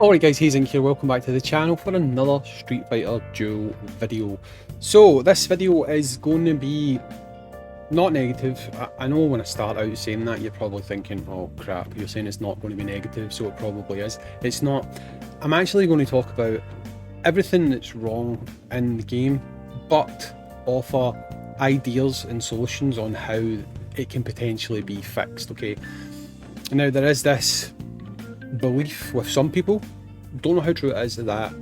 Alright guys, Hayzink here, welcome back to the channel for another Street Fighter Duel video. So this video is going to be not negative. I know when I start out saying that you're probably thinking, oh crap, you're saying it's not going to be negative, so it probably is. It's not. I'm actually going to talk about everything that's wrong in the game, but offer ideas and solutions on how it can potentially be fixed, okay? Now there is this belief with some people, don't know how true it is, that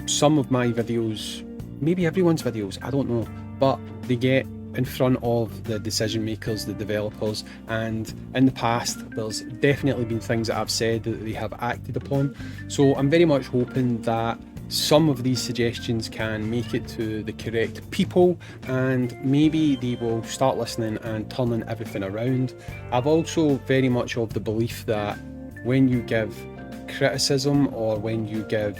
some of my videos, maybe everyone's videos, I don't know, but they get in front of the decision makers, the developers, and in the past there's definitely been things that I've said that they have acted upon. So I'm very much hoping that some of these suggestions can make it to the correct people and maybe they will start listening and turning everything around. I've also very much of the belief that when you give criticism or when you give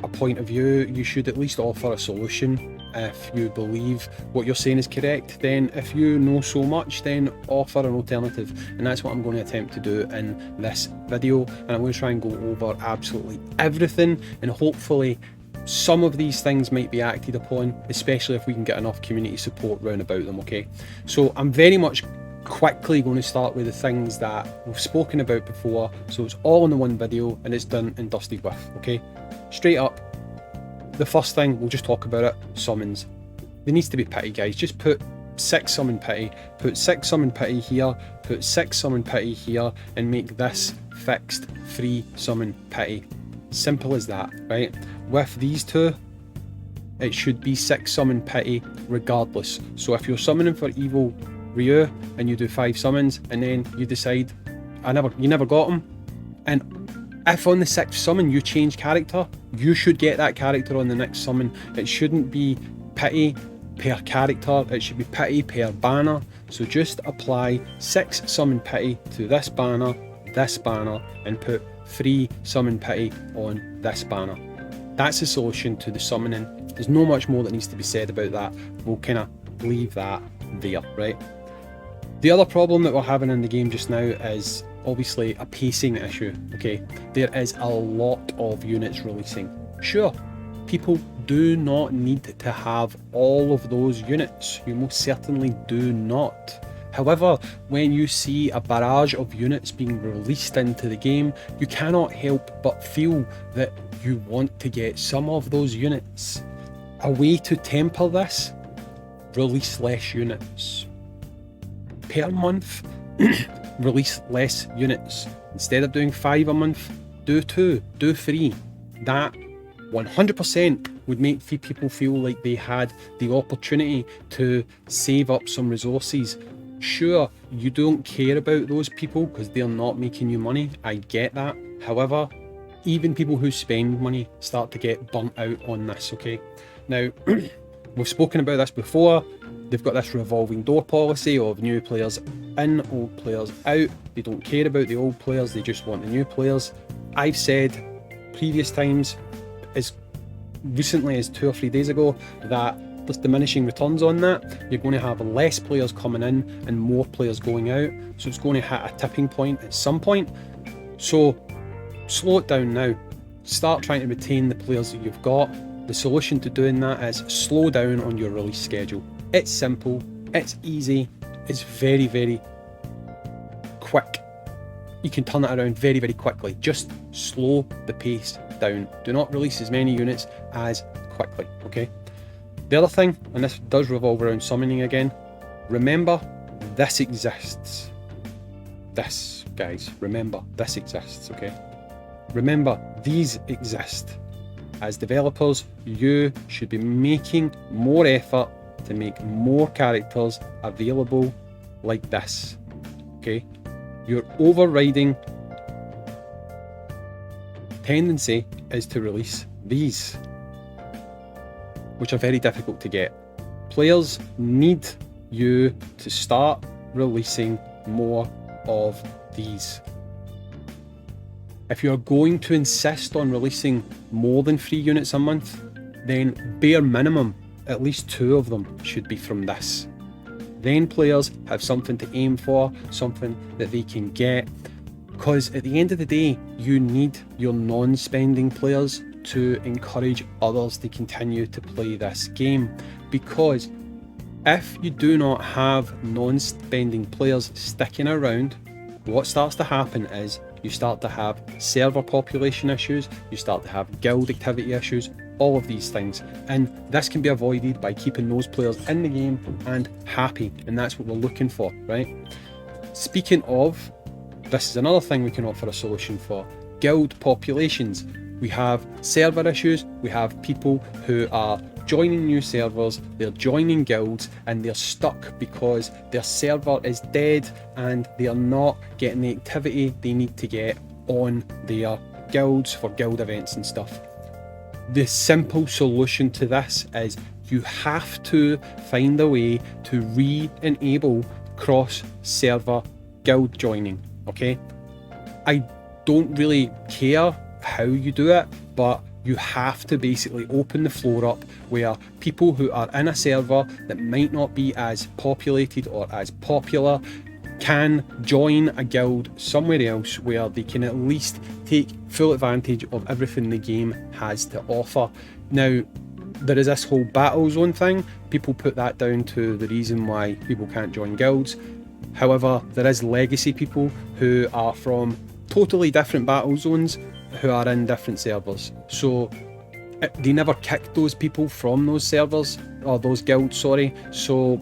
a point of view, you should at least offer a solution. If you believe what you're saying is correct, then if you know so much, then offer an alternative. And that's what I'm going to attempt to do in this video. And I'm going to try and go over absolutely everything, and hopefully some of these things might be acted upon, especially if we can get enough community support round about them, okay? So I'm very much quickly going to start with the things that we've spoken about before, so it's all in the one video and it's done and dusted with, okay? Straight up, the first thing, we'll just talk about it, summons. There needs to be pity, guys. Just put 6 summon pity, put 6 summon pity here, put 6 summon pity here, and make this fixed free summon pity. Simple as that, right? With these two, it should be 6 summon pity regardless. So if you're summoning for evil Ryu and you do 5 summons and then you decide you never got him, and if on the 6th summon you change character, you should get that character on the next summon. It shouldn't be pity per character, it should be pity per banner. So just apply 6 summon pity to this banner, and put 3 summon pity on this banner. That's the solution to the summoning. There's no much more that needs to be said about that. We'll kind of leave that there, right? The other problem that we're having in the game just now is obviously a pacing issue, okay? There is a lot of units releasing. Sure, people do not need to have all of those units. You most certainly do not. However, when you see a barrage of units being released into the game, you cannot help but feel that you want to get some of those units. A way to temper this: release less units. Per month, release less units. Instead of doing 5 a month, do 2, do 3. That 100% would make people feel like they had the opportunity to save up some resources. Sure, you don't care about those people because they're not making you money, I get that. However, even people who spend money start to get burnt out on this, okay? Now, we've spoken about this before. They've got this revolving door policy of new players in, old players out. They don't care about the old players, they just want the new players. I've said previous times, as recently as 2 or 3 days ago, that there's diminishing returns on that. You're going to have less players coming in and more players going out. So it's going to hit a tipping point at some point. So slow it down now. Start trying to retain the players that you've got. The solution to doing that is slow down on your release schedule. It's simple, it's easy, it's very, very quick. You can turn it around very, very quickly. Just slow the pace down. Do not release as many units as quickly, okay? The other thing, and this does revolve around summoning again, remember this exists. This, guys, remember this exists, okay? Remember these exist. As developers, you should be making more effort to make more characters available like this, okay? Your overriding tendency is to release these, which are very difficult to get. Players need you to start releasing more of these. If you're going to insist on releasing more than 3 units a month, then bare minimum, at least 2 of them should be from this. Then players have something to aim for, something that they can get because at the end of the day, you need your non-spending players to encourage others to continue to play this game, because if you do not have non-spending players sticking around, what starts to happen is you start to have server population issues, you start to have guild activity issues, all of these things, and this can be avoided by keeping those players in the game and happy, and that's what we're looking for, right? Speaking of, this is another thing we can offer a solution for: guild populations. We have server issues, we have people who are joining new servers, they're joining guilds, and they're stuck because their server is dead and they are not getting the activity they need to get on their guilds for guild events and stuff. The simple solution to this is you have to find a way to re-enable cross-server guild joining, okay? I don't really care how you do it, but you have to basically open the floor up where people who are in a server that might not be as populated or as popular can join a guild somewhere else where they can at least take full advantage of everything the game has to offer. Now, there is this whole battle zone thing. People put that down to the reason why people can't join guilds. However, there is legacy people who are from totally different battle zones who are in different servers, so they never kicked those people from those servers, or those guilds, sorry, so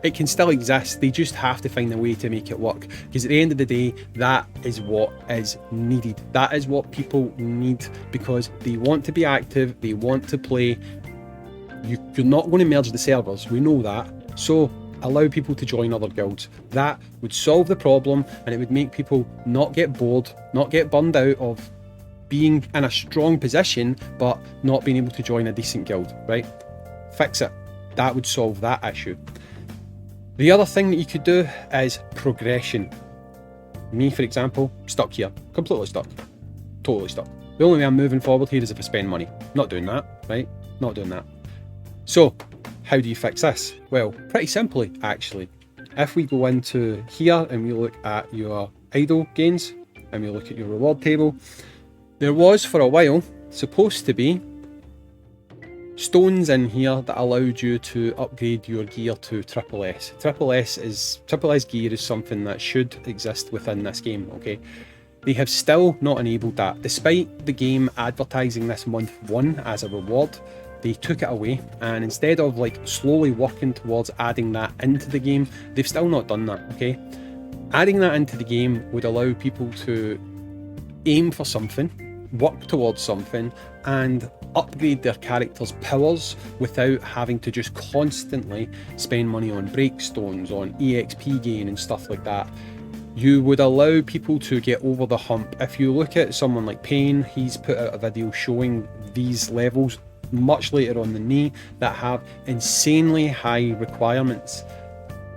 it can still exist. They just have to find a way to make it work, because at the end of the day, that is what is needed. That is what people need, because they want to be active, they want to play. You're not going to merge the servers, we know that, so allow people to join other guilds. That would solve the problem, and it would make people not get bored, not get burned out of being in a strong position but not being able to join a decent guild, right? Fix it. That would solve that issue. The other thing that you could do is progression. Me, for example, stuck here, completely stuck, totally stuck. The only way I'm moving forward here is if I spend money. Not doing that, right? Not doing that. So how do you fix this? Well, pretty simply, actually. If we go into here and we look at your idle gains and we look at your reward table, there was for a while supposed to be stones in here that allowed you to upgrade your gear to Triple S. Triple S gear is something that should exist within this game, okay? They have still not enabled that. Despite the game advertising this month 1 as a reward, they took it away, and instead of like slowly working towards adding that into the game, they've still not done that, okay? Adding that into the game would allow people to aim for something, work towards something, and upgrade their character's powers without having to just constantly spend money on breakstones, on EXP gain and stuff like that. You would allow people to get over the hump. If you look at someone like Payne, he's put out a video showing these levels much later on than me that have insanely high requirements.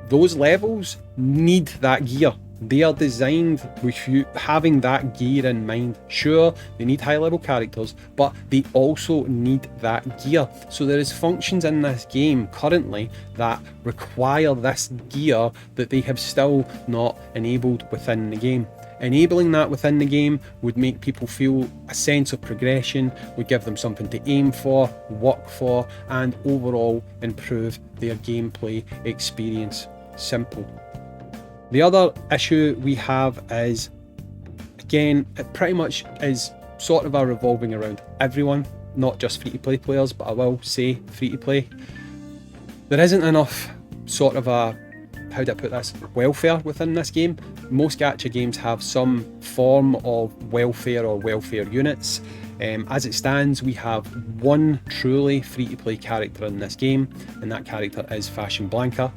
Those levels need that gear. They are designed with you having that gear in mind. Sure, they need high level characters, but they also need that gear. So there is functions in this game currently that require this gear that they have still not enabled within the game. Enabling that within the game would make people feel a sense of progression, would give them something to aim for, work for, and overall improve their gameplay experience. Simple. The other issue we have is, again, it pretty much is sort of a revolving around everyone, not just free-to-play players, but I will say free-to-play. There isn't enough sort of a, how do I put this, welfare within this game. Most gacha games have some form of welfare or welfare units. As it stands, we have one truly free-to-play character in this game, and that character is Fashion Blanca.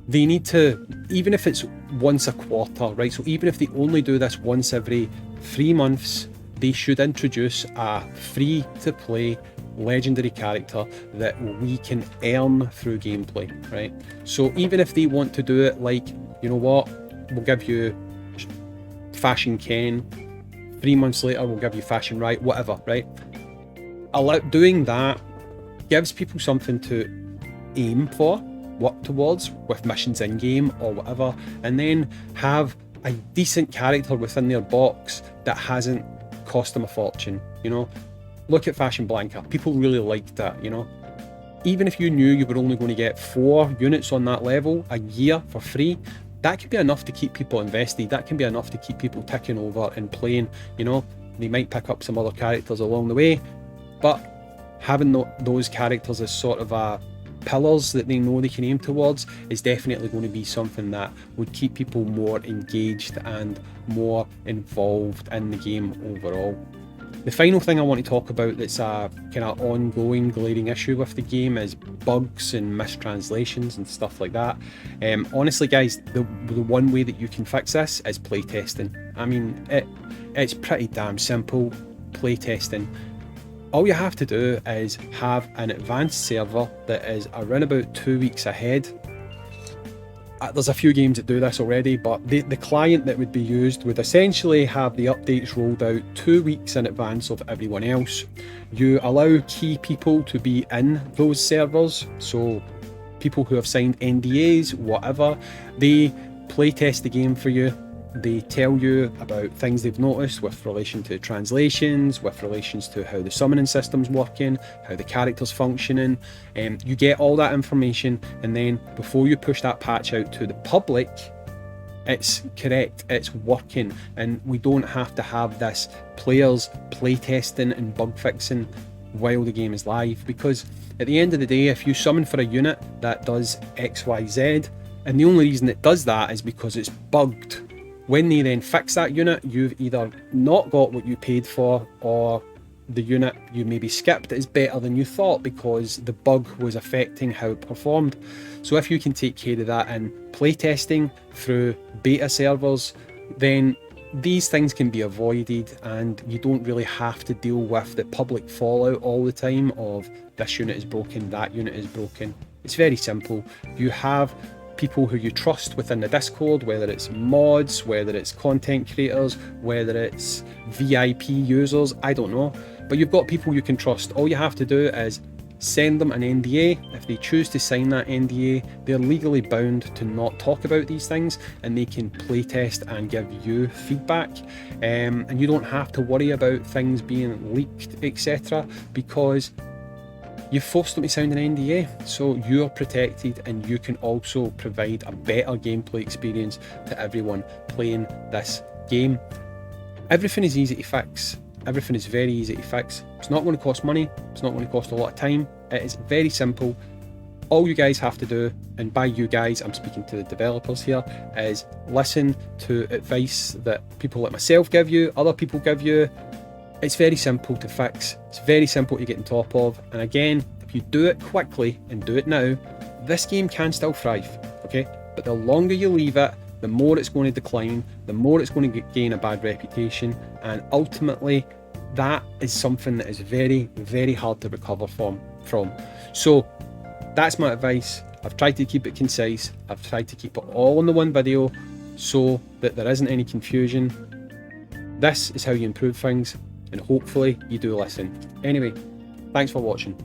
They need to, even if it's once a quarter, right, so even if they only do this once every 3 months, they should introduce a free-to-play legendary character that we can earn through gameplay, right? So even if they want to do it like, you know what, we'll give you Fashion Ken, 3 months later we'll give you Fashion Right, whatever, right? Doing that gives people something to aim for, work towards with missions in game or whatever, and then have a decent character within their box that hasn't cost them a fortune, you know. Look at Fashion Blanca, people really liked that, you know. Even if you knew you were only going to get 4 units on that level a year for free, that can be enough to keep people invested. That can be enough to keep people ticking over and playing, you know. They might pick up some other characters along the way, but having those characters as sort of a pillars that they know they can aim towards is definitely going to be something that would keep people more engaged and more involved in the game overall. The final thing I want to talk about that's a kind of ongoing glaring issue with the game is bugs and mistranslations and stuff like that. Honestly guys, the one way that you can fix this is playtesting. I mean, it's pretty damn simple, playtesting. All you have to do is have an advanced server that is around about 2 weeks ahead. There's a few games that do this already, but the client that would be used would essentially have the updates rolled out 2 weeks in advance of everyone else. You allow key people to be in those servers, so people who have signed NDAs, whatever, they playtest the game for you. They tell you about things they've noticed with relation to translations, with relations to how the summoning system's working, how the character's functioning. You get all that information, and then before you push that patch out to the public, it's correct, it's working, and we don't have to have this players playtesting and bug fixing while the game is live, because at the end of the day, if you summon for a unit that does XYZ, and the only reason it does that is because it's bugged, when they then fix that unit, you've either not got what you paid for, or the unit you maybe skipped is better than you thought because the bug was affecting how it performed. So if you can take care of that in playtesting through beta servers, then these things can be avoided, and you don't really have to deal with the public fallout all the time of this unit is broken, that unit is broken. It's very simple. You have people who you trust within the Discord, whether it's mods, whether it's content creators, whether it's VIP users, I don't know, but you've got people you can trust. All you have to do is send them an NDA. If they choose to sign that NDA, they're legally bound to not talk about these things, and they can playtest and give you feedback, and you don't have to worry about things being leaked, etc., because you forced them to sign an NDA, so you're protected, and you can also provide a better gameplay experience to everyone playing this game. Everything is easy to fix. Everything is very easy to fix. It's not going to cost money. It's not going to cost a lot of time. It is very simple. All you guys have to do, and by you guys I'm speaking to the developers here, is listen to advice that people like myself give you, other people give you. It's very simple to fix, it's very simple to get on top of, and again, if you do it quickly and do it now, this game can still thrive, okay? But the longer you leave it, the more it's going to decline, the more it's going to gain a bad reputation, and ultimately that is something that is very, very hard to recover from. So that's my advice. I've tried to keep it concise, I've tried to keep it all in the one video so that there isn't any confusion. This is how you improve things, and hopefully you do listen. Anyway, thanks for watching.